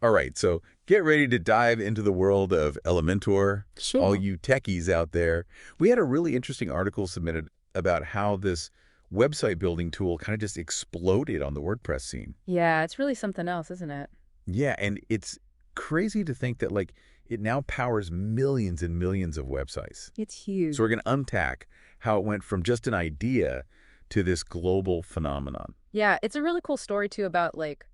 All right, so get ready to dive into the world of Elementor, all Sure. you techies out there. We had a really interesting article submitted about how this website building tool kind of just exploded on the WordPress scene. Yeah, it's really something else, isn't it? Yeah, and it's crazy to think that like it now powers millions and millions of websites. It's huge. So we're going to unpack how it went from just an idea to this global phenomenon. Yeah, it's a really cool story too about like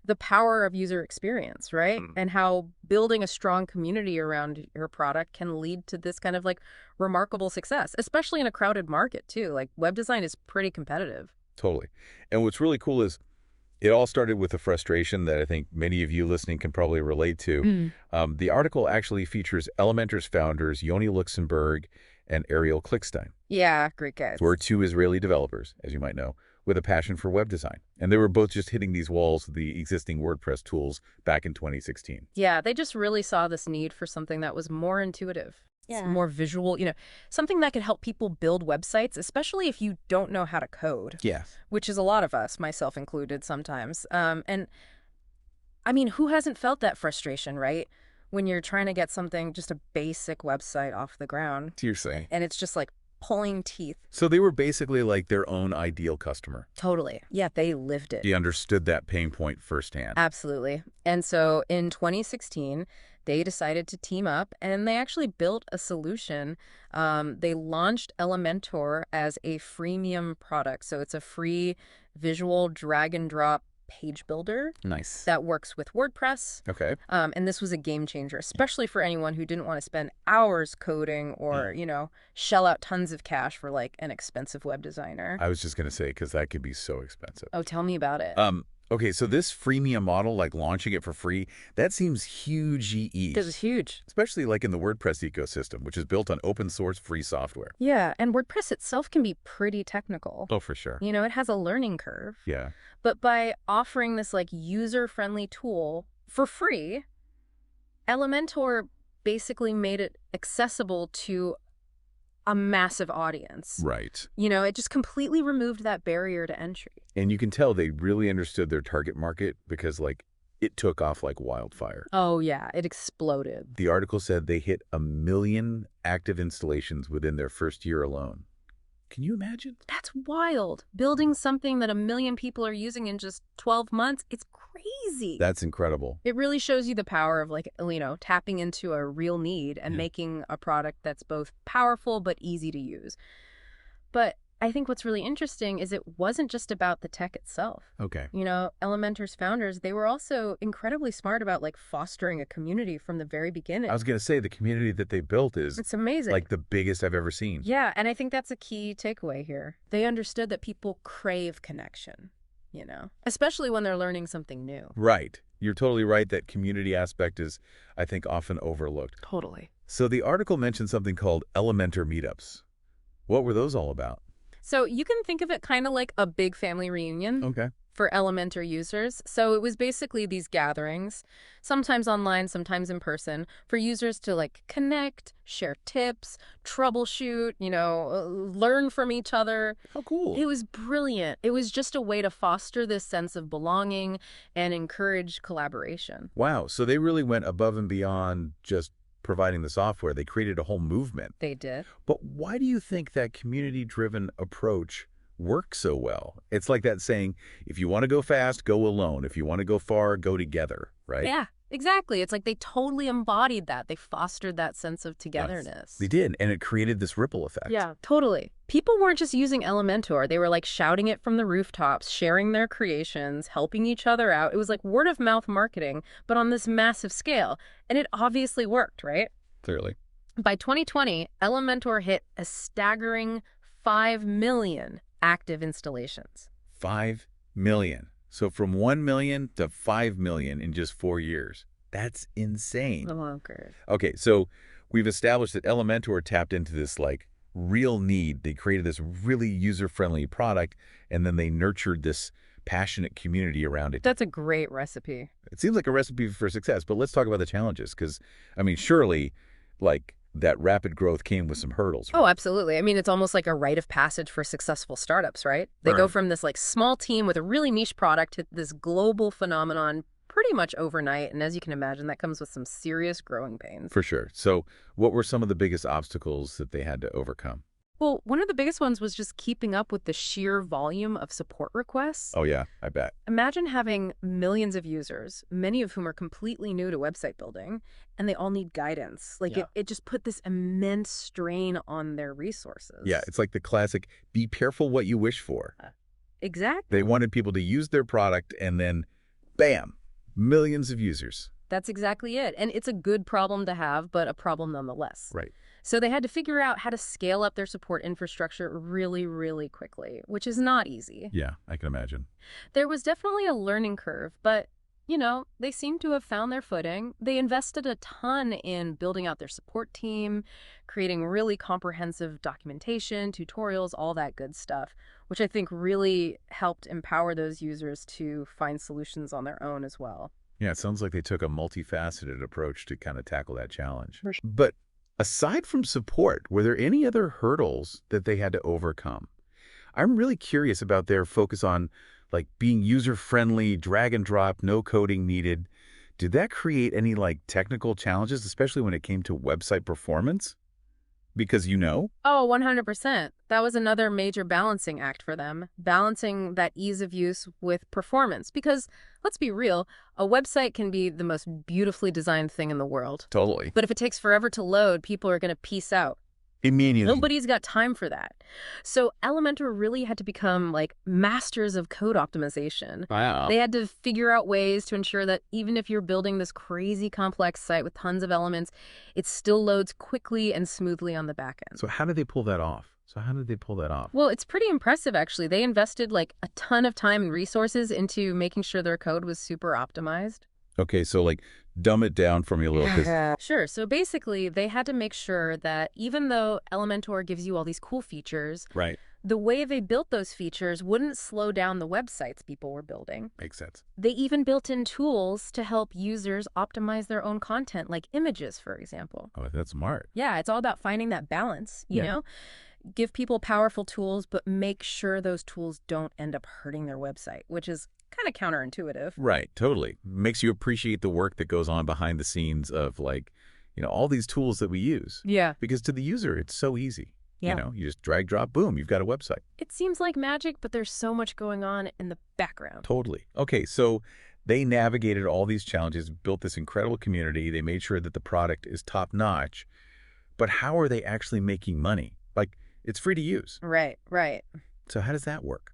the power of user experience, right? Mm. And how building a strong community around your product can lead to this kind of like remarkable success, especially in a crowded market too. Like web design is pretty competitive. Totally. And what's really cool is it all started with a frustration that I think many of you listening can probably relate to. Mm. The article actually features Elementor's founders, Yoni Luksenberg and Ariel Klikstein, Yeah, great guys. who are two Israeli developers, as you might know, with a passion for web design. And they were both just hitting these walls of the existing WordPress tools back in 2016. Yeah, they just really saw this need for something that was more intuitive, Yeah. more visual, something that could help people build websites, especially if you don't know how to code, Yeah. which is a lot of us, myself included sometimes. And I mean, who hasn't felt that frustration, right? When you're trying to get something, just a basic website off the ground, You're saying. and it's just like pulling teeth. So they were basically like their own ideal customer. Totally. Yeah, they lived it. He understood that pain point firsthand. Absolutely. And so in 2016, they decided to team up and they actually built a solution. They launched Elementor as a freemium product. So it's a free visual drag and drop page builder Nice. that works with WordPress. Okay. And this was a game changer, especially for anyone who didn't want to spend hours coding or, shell out tons of cash for like an expensive web designer. I was just going to say, because that could be so expensive. Oh, tell me about it. Okay, so this freemium model, like launching it for free, that seems huge GE. This is huge. Especially like in the WordPress ecosystem, which is built on open source free software. Yeah, and WordPress itself can be pretty technical. Oh, for sure. It has a learning curve. Yeah. But by offering this like user-friendly tool for free, Elementor basically made it accessible to a massive audience. Right. It just completely removed that barrier to entry. And you can tell they really understood their target market because like it took off like wildfire. Oh yeah, it exploded. The article said they hit 1 million active installations within their first year alone. Can you imagine? That's wild. Building something that 1 million people are using in just 12 months, it's crazy. That's incredible. It really shows you the power of like, tapping into a real need and Yeah. making a product that's both powerful but easy to use. But I think what's really interesting is it wasn't just about the tech itself. Okay. Elementor's founders, they were also incredibly smart about like fostering a community from the very beginning. I was going to say the community that they built is It's amazing. like the biggest I've ever seen. Yeah, and I think that's a key takeaway here. They understood that people crave connection, especially when they're learning something new. Right. You're totally right. That community aspect is, I think, often overlooked. Totally. So the article mentioned something called Elementor meetups. What were those all about? So you can think of it kind of like a big family reunion Okay. for Elementor users. So it was basically these gatherings, sometimes online, sometimes in person, for users to like connect, share tips, troubleshoot, learn from each other. How cool. It was brilliant. It was just a way to foster this sense of belonging and encourage collaboration. Wow. So they really went above and beyond just providing the software. They created a whole movement. They did. But why do you think that community-driven approach works so well? It's like that saying, if you want to go fast, go alone. If you want to go far, go together, right? Yeah, exactly. It's like they totally embodied that. They fostered that sense of togetherness. They did, and it created this ripple effect. Yeah, totally. People weren't just using Elementor. They were like shouting it from the rooftops, sharing their creations, helping each other out. It was like word of mouth marketing, but on this massive scale. And it obviously worked, right? Clearly. By 2020, Elementor hit a staggering 5 million active installations. 5 million. So from 1 million to 5 million in just 4 years. That's insane. Okay, so we've established that Elementor tapped into this like real need. They created this really user-friendly product, and then they nurtured this passionate community around it. That's a great recipe. It seems like a recipe for success, but let's talk about the challenges because, I mean, surely, like, that rapid growth came with some hurdles. Oh, absolutely. I mean, it's almost like a rite of passage for successful startups, right? They go Right. from this like small team with a really niche product to this global phenomenon pretty much overnight. And as you can imagine, that comes with some serious growing pains. For sure. So what were some of the biggest obstacles that they had to overcome? Well, one of the biggest ones was just keeping up with the sheer volume of support requests. Oh, yeah, I bet. Imagine having millions of users, many of whom are completely new to website building, and they all need guidance. Like, it just put this immense strain on their resources. Yeah, it's like the classic, be careful what you wish for. Exactly. They wanted people to use their product and then, bam, millions of users. That's exactly it. And it's a good problem to have, but a problem nonetheless. Right. So they had to figure out how to scale up their support infrastructure really, really quickly, which is not easy. Yeah, I can imagine. There was definitely a learning curve, but, you know, they seem to have found their footing. They invested a ton in building out their support team, creating really comprehensive documentation, tutorials, all that good stuff, which I think really helped empower those users to find solutions on their own as well. Yeah, it sounds like they took a multifaceted approach to kind of tackle that challenge. But aside from support, were there any other hurdles that they had to overcome? I'm really curious about their focus on like being user-friendly, drag and drop, no coding needed. Did that create any like technical challenges, especially when it came to website performance? Because Oh, 100%. That was another major balancing act for them, balancing that ease of use with performance. Because, let's be real, a website can be the most beautifully designed thing in the world. Totally. But if it takes forever to load, people are going to peace out. Immediately. Nobody's got time for that. So Elementor really had to become like masters of code optimization. Wow. They had to figure out ways to ensure that even if you're building this crazy complex site with tons of elements, it still loads quickly and smoothly on the back end. So how did they pull that off? Well, it's pretty impressive, actually. They invested like a ton of time and resources into making sure their code was super optimized. Okay, so like dumb it down for me a little. Sure. So basically, they had to make sure that even though Elementor gives you all these cool features, Right. the way they built those features wouldn't slow down the websites people were building. Makes sense. They even built in tools to help users optimize their own content, like images, for example. Oh, that's smart. Yeah, it's all about finding that balance, you know? Give people powerful tools, but make sure those tools don't end up hurting their website, which is kind of counterintuitive. Right, totally. Makes you appreciate the work that goes on behind the scenes of like, all these tools that we use. Yeah. Because to the user, it's so easy. Yeah. You just drag, drop, boom, you've got a website. It seems like magic, but there's so much going on in the background. Totally. Okay, so they navigated all these challenges, built this incredible community. They made sure that the product is top notch. But how are they actually making money? Like, it's free to use. Right. So how does that work?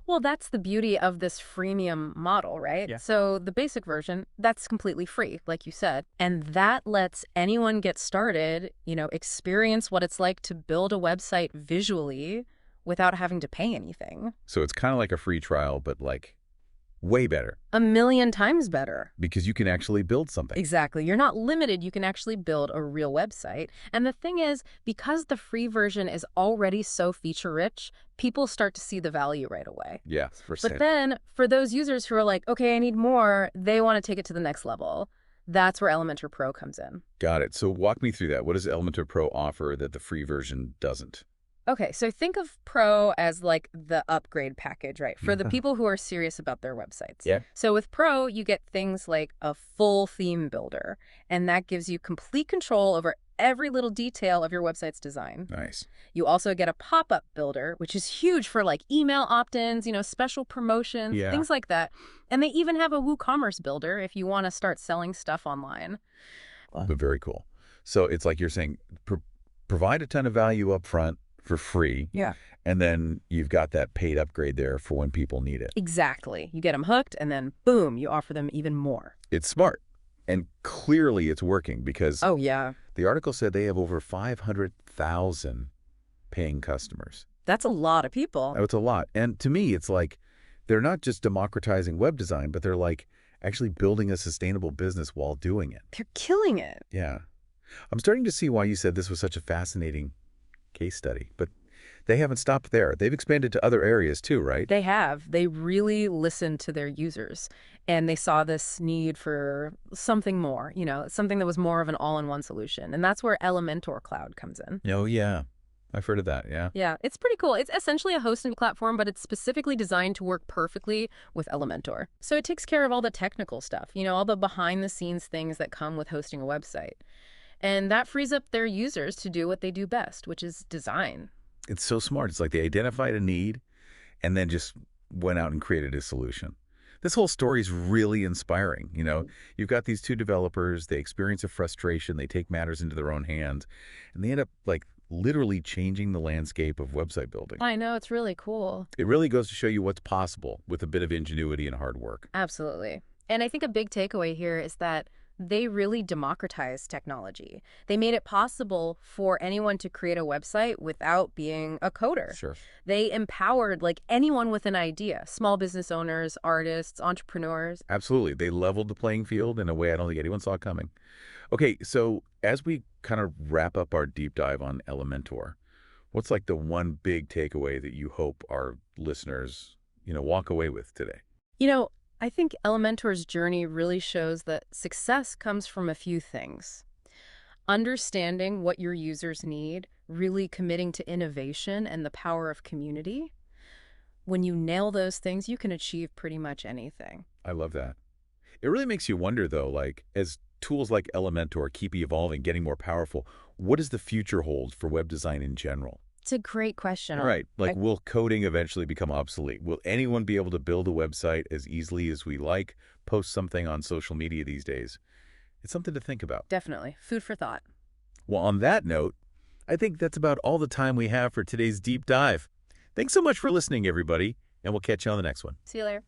Well, that's the beauty of this freemium model, right? Yeah. So the basic version, that's completely free, like you said. And that lets anyone get started, experience what it's like to build a website visually without having to pay anything. So it's kind of like a free trial, but like way better. 1,000,000 times better. Because you can actually build something. Exactly. You're not limited. You can actually build a real website. And the thing is, because the free version is already so feature-rich, people start to see the value right away. Yeah, But then, for those users who are like, okay, I need more, they want to take it to the next level. That's where Elementor Pro comes in. Got it. So walk me through that. What does Elementor Pro offer that the free version doesn't? Okay, so think of Pro as like the upgrade package, right? For the people who are serious about their websites. Yeah. So with Pro, you get things like a full theme builder, and that gives you complete control over every little detail of your website's design. Nice. You also get a pop-up builder, which is huge for like email opt-ins, special promotions, things like that. And they even have a WooCommerce builder if you want to start selling stuff online. But very cool. So it's like you're saying, provide a ton of value up front for free. Yeah. And then you've got that paid upgrade there for when people need it. Exactly. You get them hooked, and then boom, you offer them even more. It's smart. And clearly it's working because oh, yeah. The article said they have over 500,000 paying customers. That's a lot of people. It's a lot. And to me, it's like they're not just democratizing web design, but they're like actually building a sustainable business while doing it. They're killing it. Yeah. I'm starting to see why you said this was such a fascinating case study, but they haven't stopped there. They've expanded to other areas too, right? They have. They really listened to their users, and they saw this need for something more, something that was more of an all-in-one solution. And that's where Elementor Cloud comes in. Oh, yeah. I've heard of that, yeah. Yeah, it's pretty cool. It's essentially a hosting platform, but it's specifically designed to work perfectly with Elementor. So it takes care of all the technical stuff, all the behind-the-scenes things that come with hosting a website. And that frees up their users to do what they do best, which is design. It's so smart. It's like they identified a need and then just went out and created a solution. This whole story is really inspiring. You've got these two developers, they experience a frustration, they take matters into their own hands, and they end up like literally changing the landscape of website building. I know, it's really cool. It really goes to show you what's possible with a bit of ingenuity and hard work. Absolutely. And I think a big takeaway here is that they really democratized technology. They made it possible for anyone to create a website without being a coder. Sure. They empowered anyone with an idea, small business owners, artists, entrepreneurs. Absolutely. They leveled the playing field in a way I don't think anyone saw coming. Okay, so as we kind of wrap up our deep dive on Elementor, what's the one big takeaway that you hope our listeners, walk away with today? I think Elementor's journey really shows that success comes from a few things. Understanding what your users need, really committing to innovation and the power of community. When you nail those things, you can achieve pretty much anything. I love that. It really makes you wonder, though, as tools like Elementor keep evolving, getting more powerful, what does the future hold for web design in general? It's a great question. All right. Will coding eventually become obsolete? Will anyone be able to build a website as easily as we post something on social media these days? It's something to think about. Definitely. Food for thought. Well, on that note, I think that's about all the time we have for today's deep dive. Thanks so much for listening, everybody, and we'll catch you on the next one. See you later.